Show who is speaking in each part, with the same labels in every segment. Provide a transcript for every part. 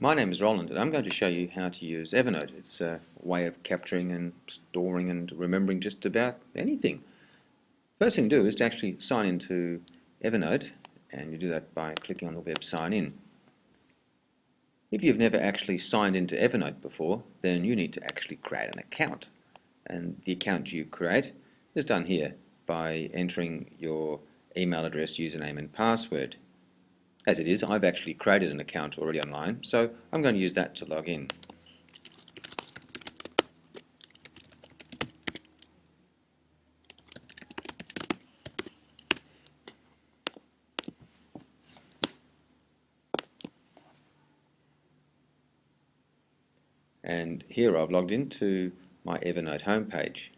Speaker 1: My name is Roland and I'm going to show you how to use Evernote. It's a way of capturing and storing and remembering just about anything. First thing to do is to actually sign into Evernote, and you do that by clicking on the web sign in. If you've never actually signed into Evernote before, then you need to actually create an account. And the account you create is done here by entering your email address, username and password. As it is, I've actually created an account already online, so I'm going to use that to log in. And here I've logged into my Evernote homepage.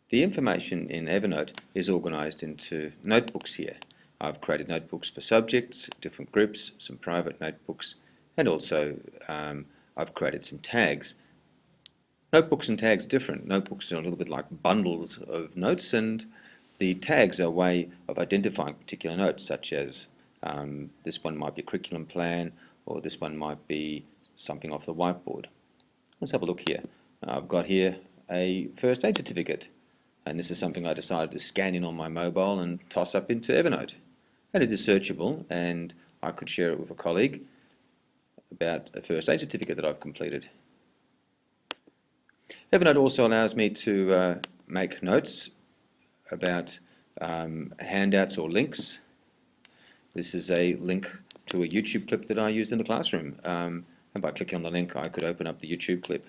Speaker 1: The information in Evernote is organized into notebooks here. I've created notebooks for subjects, different groups, some private notebooks, and also I've created some tags. Notebooks and tags are different. Notebooks are a little bit like bundles of notes, and the tags are a way of identifying particular notes, such as this one might be a curriculum plan, or this one might be something off the whiteboard. Let's have a look here. I've got here a first aid certificate, and this is something I decided to scan in on my mobile and toss up into Evernote. And it is searchable, and I could share it with a colleague about a first aid certificate that I've completed. Evernote also allows me to make notes about handouts or links. This is a link to a YouTube clip that I used in the classroom, and by clicking on the link I could open up the YouTube clip.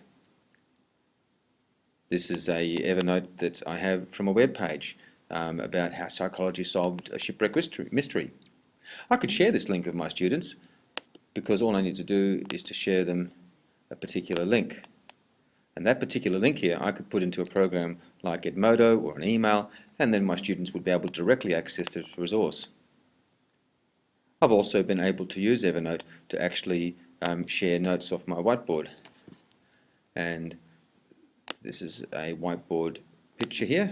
Speaker 1: This is a Evernote that I have from a web page about how psychology solved a shipwreck mystery. I could share this link with my students because all I need to do is to share them a particular link. And that particular link here I could put into a program like Edmodo or an email, and then my students would be able to directly access this resource. I've also been able to use Evernote to actually share notes off my whiteboard. And this is a whiteboard picture here,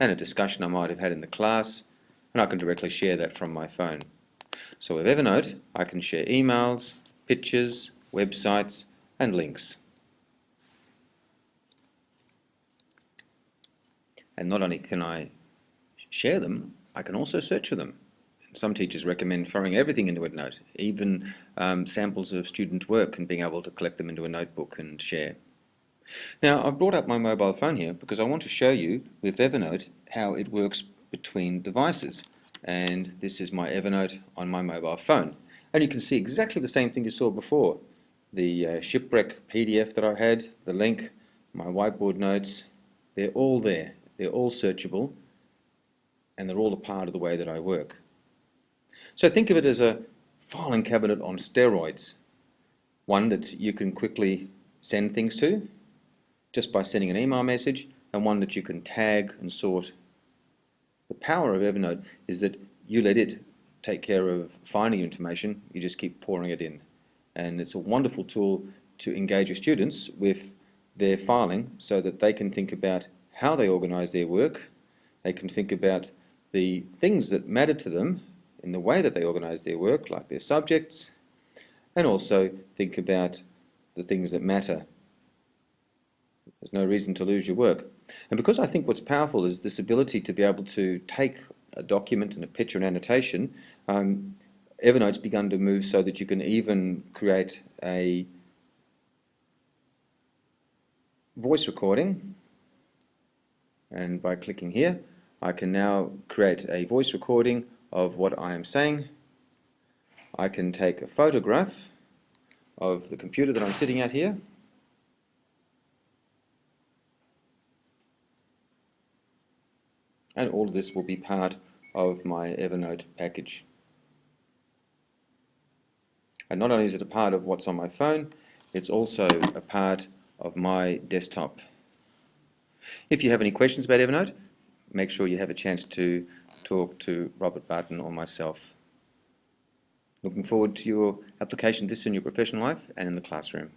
Speaker 1: and a discussion I might have had in the class, and I can directly share that from my phone. So with Evernote I can share emails, pictures, websites and links. And not only can I share them, I can also search for them. Some teachers recommend throwing everything into a note, even samples of student work, and being able to collect them into a notebook and share. Now I've brought up my mobile phone here because I want to show you with Evernote how it works between devices. And this is my Evernote on my mobile phone. And you can see exactly the same thing you saw before. The shipwreck PDF that I had, the link, my whiteboard notes, they're all there. They're all searchable, and they're all a part of the way that I work. So think of it as a filing cabinet on steroids. One that you can quickly send things to just by sending an email message, and one that you can tag and sort. The power of Evernote is that you let it take care of finding information, you just keep pouring it in. And it's a wonderful tool to engage your students with their filing so that they can think about how they organize their work, they can think about the things that matter to them in the way that they organize their work, like their subjects, and also think about the things that matter. There's no reason to lose your work. And because I think what's powerful is this ability to be able to take a document and a picture and annotation, Evernote's begun to move so that you can even create a voice recording. And by clicking here, I can now create a voice recording of what I am saying. I can take a photograph of the computer that I'm sitting at here. And all of this will be part of my Evernote package. And not only is it a part of what's on my phone, it's also a part of my desktop. If you have any questions about Evernote, make sure you have a chance to talk to Robert Barton or myself. Looking forward to your application of this in your professional life and in the classroom.